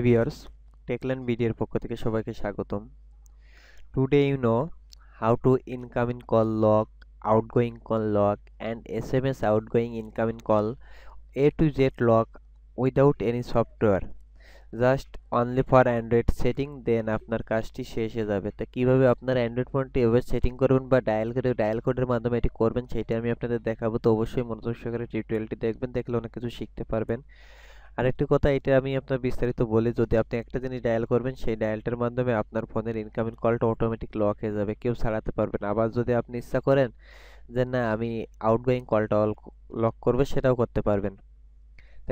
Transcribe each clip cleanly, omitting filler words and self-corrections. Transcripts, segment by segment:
Viewers, Techland মিডিয়ার পক্ষ থেকে সবাইকে স্বাগতম। Today how to incoming call log, outgoing call log and SMS outgoing incoming call A to Z log without any software. Just only for Android setting, then আপনার কাজটি শেষ হয়ে যাবে। তো কীভাবে আপনার অ্যান্ড্রয়েড ফোনটি এভাবে সেটিং করবেন বা ডায়াল কোডের মাধ্যমে এটি করবেন সেটা আমি আপনাদের দেখাবো। তো অবশ্যই মনোযোগ সহকারে টিউটোরিয়ালটি দেখবেন, দেখলে অনেক কিছু শিখতে পারবেন। আরেকটি কথা, এটা আমি আপনার বিস্তারিত বলি, যদি আপনি একটা জিনিস ডায়াল করবেন সেই ডায়ালটার মাধ্যমে আপনার ফোনের ইনকামিং কলটা অটোমেটিক লক হয়ে যাবে, কেউ ছাড়াতে পারবে না। আবার যদি আপনি ইচ্ছা করেন যে না আমি আউটগোয়িং কলটা লক করবো, সেটাও করতে পারবেন।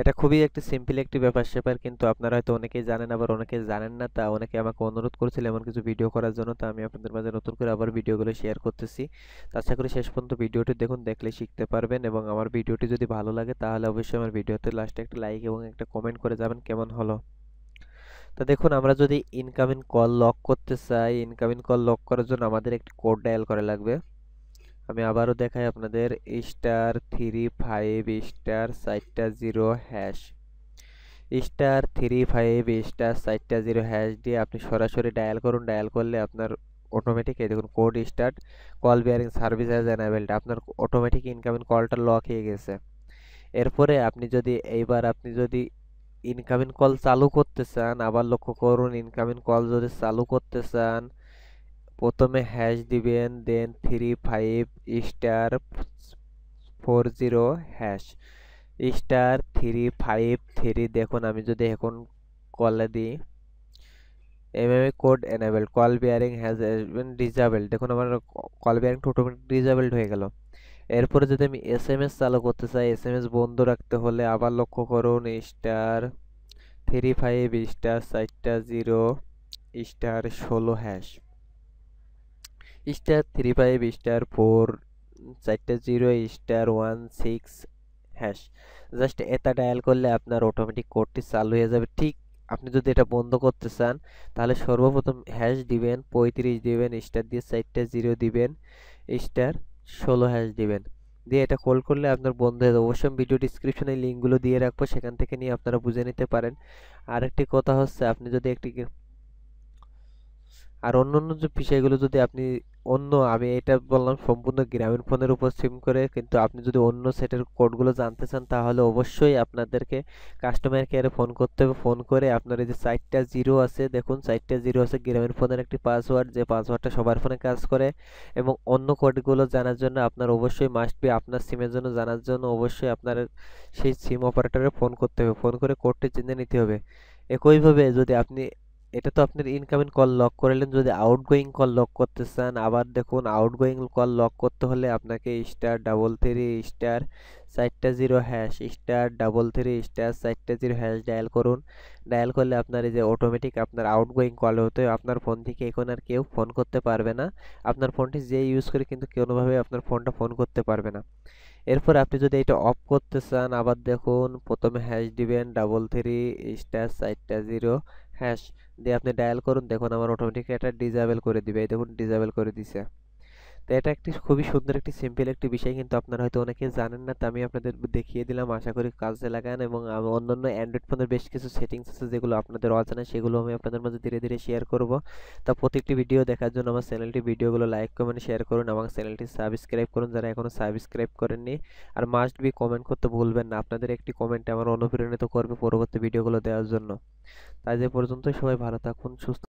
এটা খুবই একটি সিম্পল একটি ব্যাপার স্যাপার, কিন্তু আপনারা হয়তো অনেকেই জানেন আবার অনেকেই জানেন না। তা অনেকে আমাকে অনুরোধ করেছিল এমন কিছু ভিডিও করার জন্য, তা আমি আপনাদের মাঝে নতুন করে আবার ভিডিওগুলো শেয়ার করতেছি। তো আশা করি শেষ পর্যন্ত ভিডিওটি দেখুন, দেখলে শিখতে পারবেন। এবং আমার ভিডিওটি যদি ভালো লাগে তাহলে অবশ্যই আমার ভিডিওতে লাস্টে একটা লাইক এবং একটা কমেন্ট করে যাবেন কেমন হলো। তো দেখুন, আমরা যদি ইনকামিং কল লক করতে চাই, ইনকামিং কল লক করার জন্য আমাদের একটি কোড ডায়াল করা লাগবে। আমি আবারও দেখাই আপনাদের, *35***# *35***# দিয়ে আপনি সরাসরি ডায়াল করুন। ডায়াল করলে আপনার অটোমেটিক এই দেখুন code start call bearing service as enabled, আপনার অটোমেটিক ইনকামিং কলটা লক হয়ে গেছে। এরপরে আপনি যদি ইনকামিং কল চালু করতে চান, আবার লক্ষ্য করুন, ইনকামিং কল যদি চালু করতে চান প্রথমে হ্যাশ দিবেন, দেন 35***#*353। দেখুন আমি যদি এখন কলে দিই MMA code enable call bearing has been disabled, দেখুন আমার কল বিয়ারিং অটোমেটিক ডিসেবলড হয়ে গেল। এরপরে যদি আমি এসএমএস চালু করতে চাই, এসএমএস বন্ধ রাখতে হলে আবার লক্ষ্য করুন, *35****16# *35***4*0*16#। জাস্ট এটা ডায়াল করলে আপনার অটোমেটিক কোডটি চালু হয়ে যাবে। ঠিক আপনি যদি এটা বন্ধ করতে চান তাহলে সর্বপ্রথম হ্যাশ দিবেন, 35 দিবেন, স্টার দিয়ে 4টা 0 দিবেন, *16# দিবেন, দিয়ে এটা কল করলে আপনার বন্ধ হয়ে যাবে। অবশ্যই ভিডিও ডিসক্রিপশনে লিঙ্কগুলো দিয়ে রাখবো, সেখান থেকে নিয়ে আপনারা বুঝে নিতে পারেন। আরেকটি কথা হচ্ছে, আপনি যদি আর অন্যান্য যে বিষয়গুলো যদি আপনি আমি এটা বললাম সম্পূর্ণ গ্রামীণ ফোনের উপর সিম করে, কিন্তু আপনি যদি অন্য সেটের কোডগুলো জানতে চান তাহলে অবশ্যই আপনাদেরকে কাস্টমার কেয়ারে ফোন করতে হবে। ফোন করে আপনার এই যে 4টা 0 আছে, দেখুন 4টা 0 আছে গ্রামীণ ফোনের একটি পাসওয়ার্ড, যে পাসওয়ার্ডটা সবার ফোনে কাজ করে। এবং অন্য কোডগুলো জানার জন্য আপনার অবশ্যই মাস্ট বি আপনার সিমের জন্য জানার জন্য অবশ্যই আপনার সেই সিম অপারেটরে ফোন করতে হবে, ফোন করে কোডটি জেনে নিতে হবে। একইভাবে যদি আপনি এটা তো আপনার ইনকামিং কল লক করলেন, যদি আউটগোয়িং কল লক করতে চান, আবার দেখুন আউটগোয়িং কল লক করতে হলে আপনাকে *33*4*0# ডায়াল করুন। ডায়াল করলে আপনার এই যে অটোমেটিক আপনার আউটগোয়িং কল হতে আপনার ফোন থেকে এখন আর কেউ ফোন করতে পারবে না। আপনার ফোনটি যে ইউজ করে কিন্তু কোনোভাবে আপনার ফোনটা ফোন করতে পারবে না। এরপর আপনি যদি এটা অফ করতে চান, আবার দেখুন প্রথমে হ্যাশ দিবেন, 33*4*0# দিয়ে আপনি ডায়াল করুন। দেখুন আমার অটোমেটিক এটা ডিসেবল করে দিবে, এই দেখুন ডিসেবল করে দিছে। তো এটা একটি খুবই সুন্দর একটি সিম্পল একটি বিষয়, কিন্তু আপনারা হয়তো অনেকে জানেন না। তো আমি আপনাদের দেখিয়ে দিলাম, আশা করি কাজে লাগান। এবং অন্যান্য অ্যান্ড্রয়েড ফোনের বেশ কিছু সেটিংস আছে যেগুলো আপনাদের অজানা, সেগুলো আমি আপনাদের মাঝে ধীরে ধীরে শেয়ার করব। তা প্রত্যেকটি ভিডিও দেখার জন্য আমার চ্যানেলটি ভিডিওগুলো লাইক কমেন্ট শেয়ার করুন, আমার চ্যানেলটি সাবস্ক্রাইব করুন যারা এখনো সাবস্ক্রাইব করেননি। আর মাস্ট বি কমেন্ট করতে ভুলবেন না, আপনাদের একটি কমেন্ট আমার অনুপ্রাণিত করবে পরবর্তী ভিডিওগুলো দেওয়ার জন্য। তাই যে পর্যন্ত, সবাই ভালো থাকুন, সুস্থ